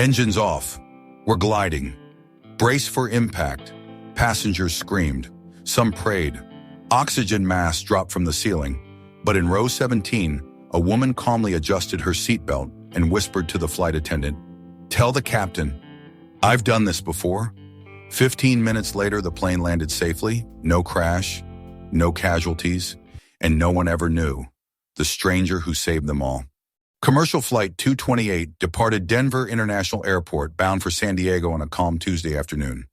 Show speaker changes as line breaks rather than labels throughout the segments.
Engines off. We're gliding. Brace for impact. Passengers screamed. Some prayed. Oxygen masks dropped from the ceiling. But in row 17, a woman calmly adjusted her seatbelt and whispered to the flight attendant, "Tell the captain, I've done this before." 15 minutes later, the plane landed safely. No crash, no casualties, and no one ever knew the stranger who saved them all. Commercial Flight 228 departed Denver International Airport bound for San Diego on a calm Tuesday afternoon.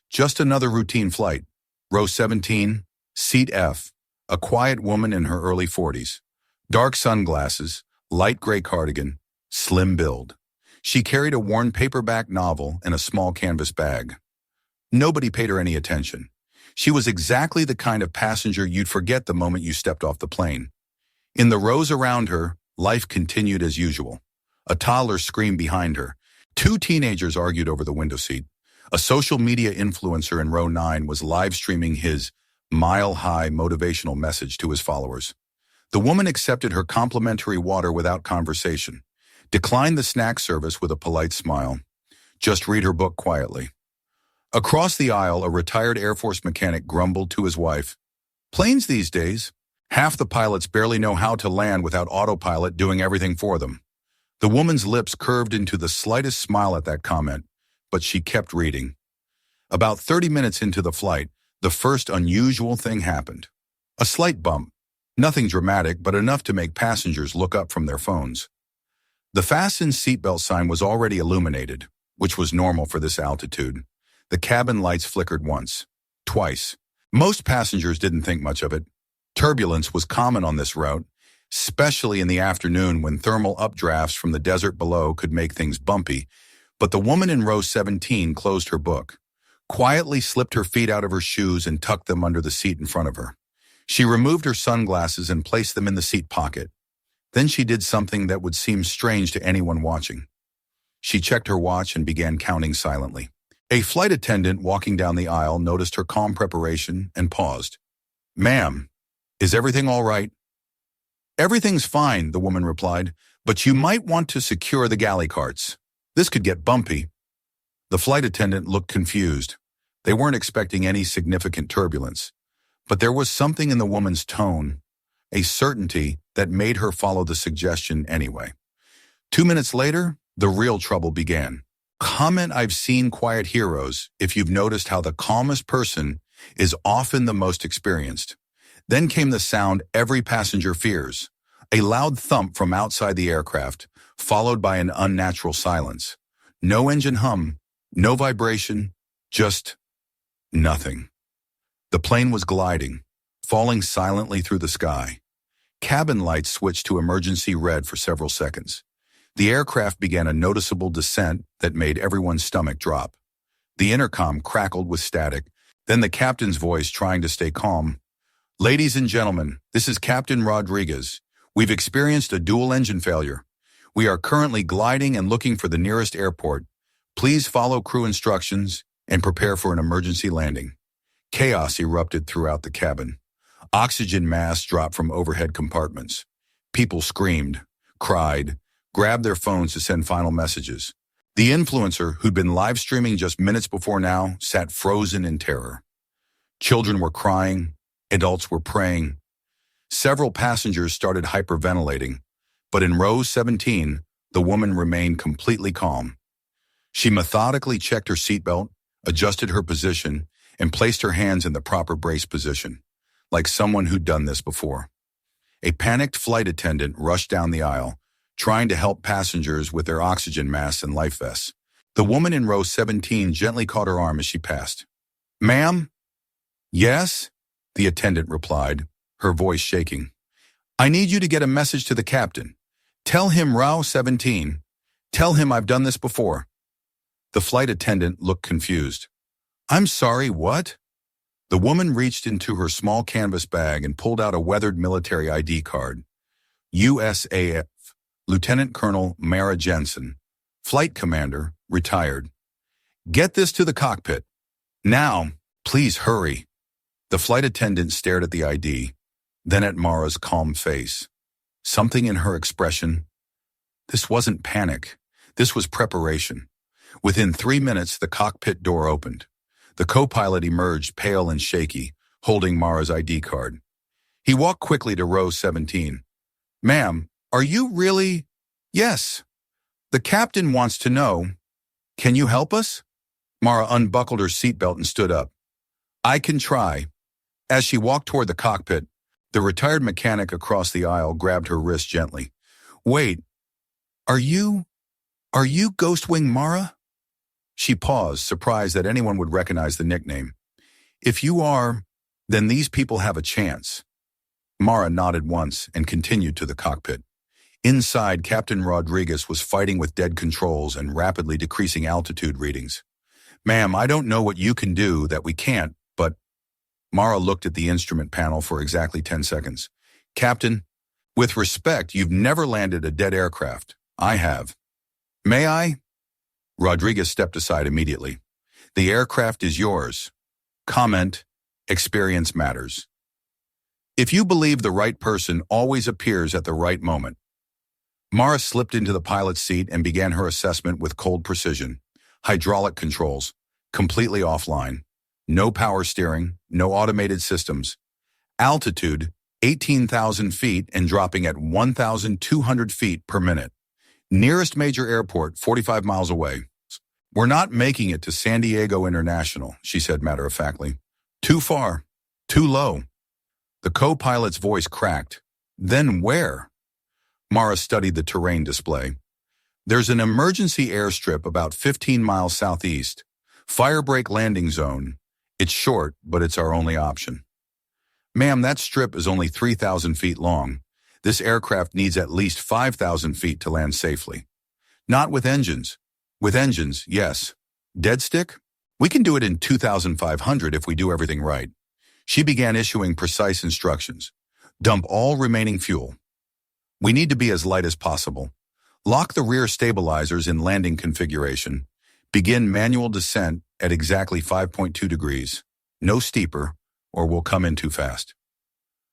Just another routine flight. Row 17, Seat F, a quiet woman in her early 40s. Dark sunglasses, light gray cardigan, slim build. She carried a worn paperback novel in a small canvas bag. Nobody paid her any attention. She was exactly the kind of passenger you'd forget the moment you stepped off the plane. In the rows around her, life continued as usual. A toddler screamed behind her. Two teenagers argued over the window seat. A social media influencer in row 9 was live streaming his mile-high motivational message to his followers. The woman accepted her complimentary water without conversation, declined the snack service with a polite smile. Just read her book quietly. Across the aisle, a retired Air Force mechanic grumbled to his wife, "Planes these days, half the pilots barely know how to land without autopilot doing everything for them." The woman's lips curved into the slightest smile at that comment, but she kept reading. About 30 minutes into the flight, the first unusual thing happened. A slight bump. Nothing dramatic, but enough to make passengers look up from their phones. The fasten seatbelt sign was already illuminated, which was normal for this altitude. The cabin lights flickered once, twice. Most passengers didn't think much of it. Turbulence was common on this route, especially in the afternoon when thermal updrafts from the desert below could make things bumpy. But the woman in row 17 closed her book, quietly slipped her feet out of her shoes and tucked them under the seat in front of her. She removed her sunglasses and placed them in the seat pocket. Then she did something that would seem strange to anyone watching. She checked her watch and began counting silently. A flight attendant walking down the aisle noticed her calm preparation and paused. "Ma'am, is everything all right?" "Everything's fine," the woman replied, "but you might want to secure the galley carts. This could get bumpy." The flight attendant looked confused. They weren't expecting any significant turbulence, but there was something in the woman's tone, a certainty that made her follow the suggestion anyway. 2 minutes later, the real trouble began. Comment, "I've seen quiet heroes," if you've noticed how the calmest person is often the most experienced. Then came the sound every passenger fears, a loud thump from outside the aircraft, followed by an unnatural silence. No engine hum, no vibration, just nothing. The plane was gliding, falling silently through the sky. Cabin lights switched to emergency red for several seconds. The aircraft began a noticeable descent that made everyone's stomach drop. The intercom crackled with static, then the captain's voice trying to stay calm. "Ladies and gentlemen, this is Captain Rodriguez. We've experienced a dual engine failure. We are currently gliding and looking for the nearest airport. Please follow crew instructions and prepare for an emergency landing." Chaos erupted throughout the cabin. Oxygen masks dropped from overhead compartments. People screamed, cried, grabbed their phones to send final messages. The influencer, who'd been live streaming just minutes before now, sat frozen in terror. Children were crying, adults were praying. Several passengers started hyperventilating, but in row 17, the woman remained completely calm. She methodically checked her seatbelt, adjusted her position, and placed her hands in the proper brace position, like someone who'd done this before. A panicked flight attendant rushed down the aisle, trying to help passengers with their oxygen masks and life vests. The woman in row 17 gently caught her arm as she passed. "Ma'am?" "Yes?" the attendant replied, her voice shaking. "I need you to get a message to the captain. Tell him row 17. Tell him I've done this before." The flight attendant looked confused. "I'm sorry, what?" The woman reached into her small canvas bag and pulled out a weathered military ID card. USAF, Lieutenant Colonel Mara Jensen, Flight Commander, retired. "Get this to the cockpit. Now, please hurry." The flight attendant stared at the ID, then at Mara's calm face. Something in her expression. This wasn't panic. This was preparation. Within 3 minutes, the cockpit door opened. The co-pilot emerged pale and shaky, holding Mara's ID card. He walked quickly to row 17. "Ma'am, are you really—" "Yes. The captain wants to know. Can you help us?" Mara unbuckled her seatbelt and stood up. "I can try." As she walked toward the cockpit, the retired mechanic across the aisle grabbed her wrist gently. "Wait, are you Ghostwing Mara?" She paused, surprised that anyone would recognize the nickname. "If you are, then these people have a chance." Mara nodded once and continued to the cockpit. Inside, Captain Rodriguez was fighting with dead controls and rapidly decreasing altitude readings. "Ma'am, I don't know what you can do that we can't, but—" Mara looked at the instrument panel for exactly 10 seconds. "Captain, with respect, you've never landed a dead aircraft. I have." "May I?" Rodriguez stepped aside immediately. "The aircraft is yours. Comment, experience matters. If you believe the right person always appears at the right moment." Mara slipped into the pilot's seat and began her assessment with cold precision. Hydraulic controls, completely offline. No power steering, no automated systems. Altitude, 18,000 feet and dropping at 1,200 feet per minute. Nearest major airport, 45 miles away. "We're not making it to San Diego International," she said matter-of-factly. "Too far. Too low." The co-pilot's voice cracked. "Then where?" Mara studied the terrain display. "There's an emergency airstrip about 15 miles southeast. Firebreak landing zone. It's short, but it's our only option." "Ma'am, that strip is only 3,000 feet long. This aircraft needs at least 5,000 feet to land safely." "Not with engines." "With engines, yes. Dead stick? We can do it in 2,500 if we do everything right." She began issuing precise instructions. "Dump all remaining fuel. We need to be as light as possible. Lock the rear stabilizers in landing configuration. Begin manual descent at exactly 5.2 degrees. No steeper, or we'll come in too fast."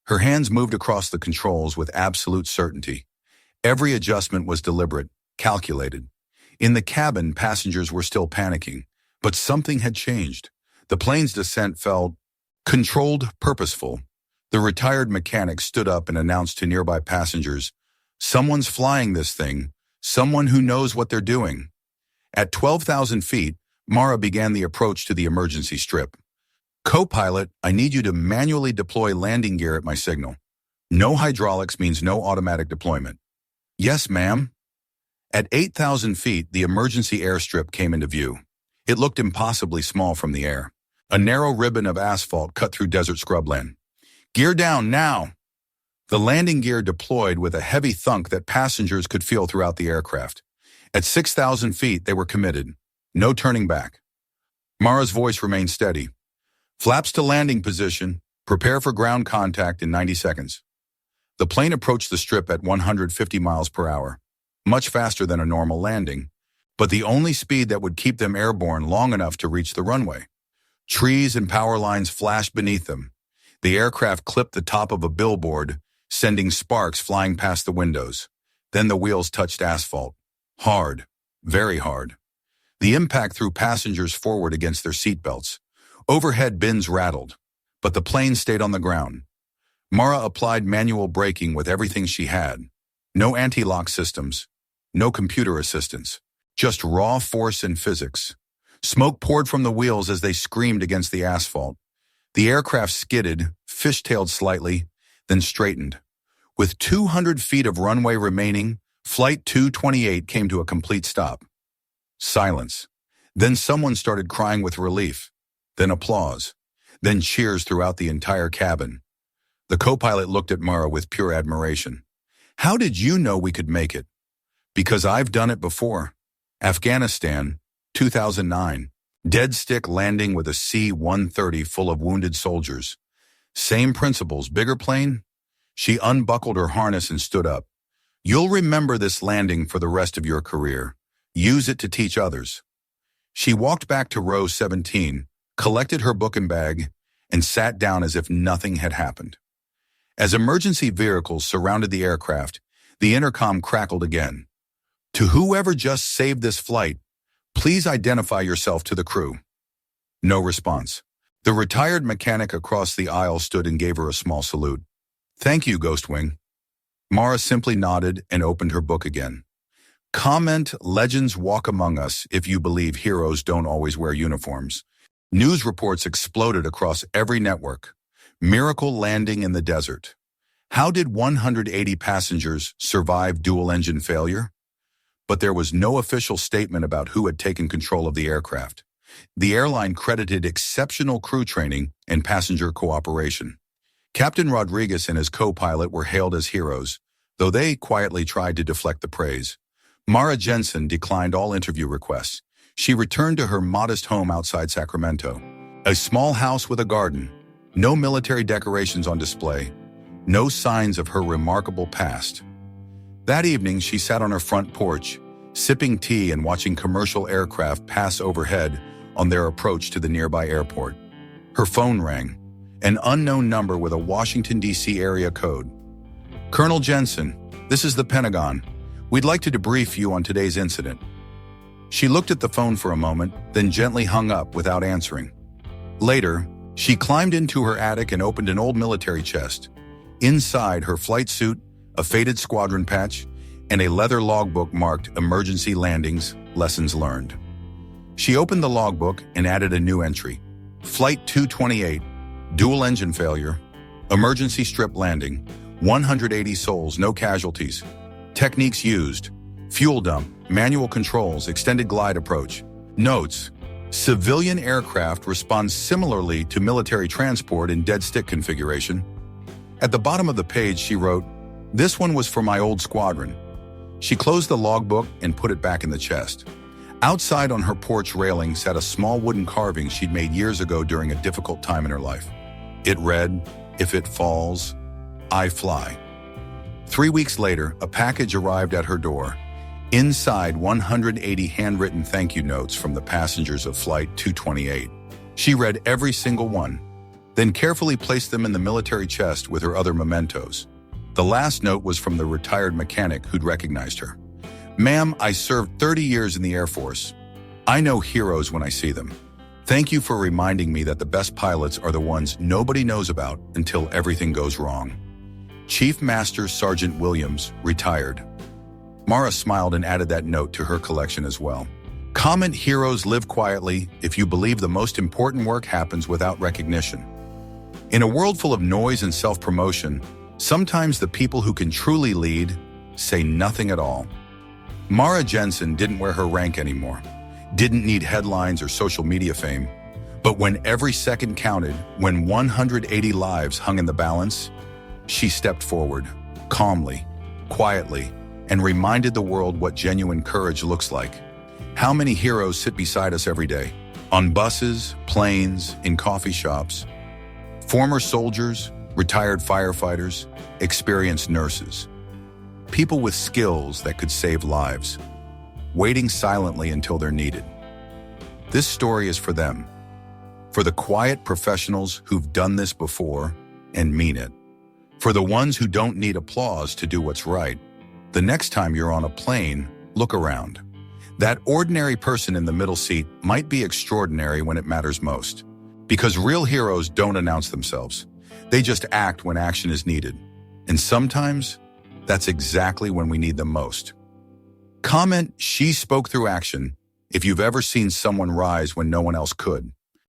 Her hands moved across the controls with absolute certainty. Every adjustment was deliberate, calculated. In the cabin, passengers were still panicking, but something had changed. The plane's descent felt controlled, purposeful. The retired mechanic stood up and announced to nearby passengers, "Someone's flying this thing, someone who knows what they're doing." At 12,000 feet, Mara began the approach to the emergency strip. "Co-pilot, I need you to manually deploy landing gear at my signal. No hydraulics means no automatic deployment." "Yes, ma'am." At 8,000 feet, the emergency airstrip came into view. It looked impossibly small from the air. A narrow ribbon of asphalt cut through desert scrubland. "Gear down, now!" The landing gear deployed with a heavy thunk that passengers could feel throughout the aircraft. At 6,000 feet, they were committed. No turning back. Mara's voice remained steady. "Flaps to landing position. Prepare for ground contact in 90 seconds. The plane approached the strip at 150 miles per hour, much faster than a normal landing, but the only speed that would keep them airborne long enough to reach the runway. Trees and power lines flashed beneath them. The aircraft clipped the top of a billboard, sending sparks flying past the windows. Then the wheels touched asphalt. Hard, very hard. The impact threw passengers forward against their seatbelts. Overhead bins rattled, but the plane stayed on the ground. Mara applied manual braking with everything she had. No anti-lock systems, no computer assistance, just raw force and physics. Smoke poured from the wheels as they screamed against the asphalt. The aircraft skidded, fishtailed slightly, then straightened. With 200 feet of runway remaining, Flight 228 came to a complete stop. Silence. Then someone started crying with relief. Then applause. Then cheers throughout the entire cabin. The co-pilot looked at Mara with pure admiration. "How did you know we could make it?" "Because I've done it before. Afghanistan, 2009. Dead stick landing with a C-130 full of wounded soldiers. Same principles, bigger plane?" She unbuckled her harness and stood up. "You'll remember this landing for the rest of your career. Use it to teach others." She walked back to row 17, collected her book and bag, and sat down as if nothing had happened. As emergency vehicles surrounded the aircraft, the intercom crackled again. To whoever just saved this flight, please identify yourself to the crew. No response. The retired mechanic across the aisle stood and gave her a small salute. Thank you, Ghostwing. Mara simply nodded and opened her book again. Comment, legends walk among us if you believe heroes don't always wear uniforms. News reports exploded across every network. Miracle landing in the desert. How did 180 passengers survive dual-engine failure? But there was no official statement about who had taken control of the aircraft. The airline credited exceptional crew training and passenger cooperation. Captain Rodriguez and his co-pilot were hailed as heroes, though they quietly tried to deflect the praise. Mara Jensen declined all interview requests. She returned to her modest home outside Sacramento. A small house with a garden, no military decorations on display, no signs of her remarkable past. That evening, she sat on her front porch, sipping tea and watching commercial aircraft pass overhead on their approach to the nearby airport. Her phone rang, an unknown number with a Washington, D.C. area code. Colonel Jensen, this is the Pentagon. We'd like to debrief you on today's incident. She looked at the phone for a moment, then gently hung up without answering. Later, she climbed into her attic and opened an old military chest. Inside, her flight suit, a faded squadron patch, and a leather logbook marked Emergency Landings, Lessons Learned. She opened the logbook and added a new entry. Flight 228, dual engine failure, emergency strip landing, 180 souls, no casualties. Techniques used: fuel dump, manual controls, extended glide approach. Notes: civilian aircraft respond similarly to military transport in dead stick configuration. At the bottom of the page, she wrote, "This one was for my old squadron." She closed the logbook and put it back in the chest. Outside on her porch railing sat a small wooden carving she'd made years ago during a difficult time in her life. It read, "If it falls, I fly." 3 weeks later, a package arrived at her door. Inside, 180 handwritten thank you notes from the passengers of Flight 228. She read every single one, then carefully placed them in the military chest with her other mementos. The last note was from the retired mechanic who'd recognized her. "Ma'am, I served 30 years in the Air Force. I know heroes when I see them. Thank you for reminding me that the best pilots are the ones nobody knows about until everything goes wrong. Chief Master Sergeant Williams, retired." Mara smiled and added that note to her collection as well. Comment, heroes live quietly if you believe the most important work happens without recognition. In a world full of noise and self-promotion, sometimes the people who can truly lead say nothing at all. Mara Jensen didn't wear her rank anymore, didn't need headlines or social media fame. But when every second counted, when 180 lives hung in the balance, she stepped forward, calmly, quietly, and reminded the world what genuine courage looks like. How many heroes sit beside us every day? On buses, planes, in coffee shops. Former soldiers, retired firefighters, experienced nurses. People with skills that could save lives, waiting silently until they're needed. This story is for them, for the quiet professionals who've done this before and mean it, for the ones who don't need applause to do what's right. The next time you're on a plane, look around. That ordinary person in the middle seat might be extraordinary when it matters most, because real heroes don't announce themselves. They just act when action is needed. And sometimes, that's exactly when we need them most. Comment, "She spoke through action," if you've ever seen someone rise when no one else could.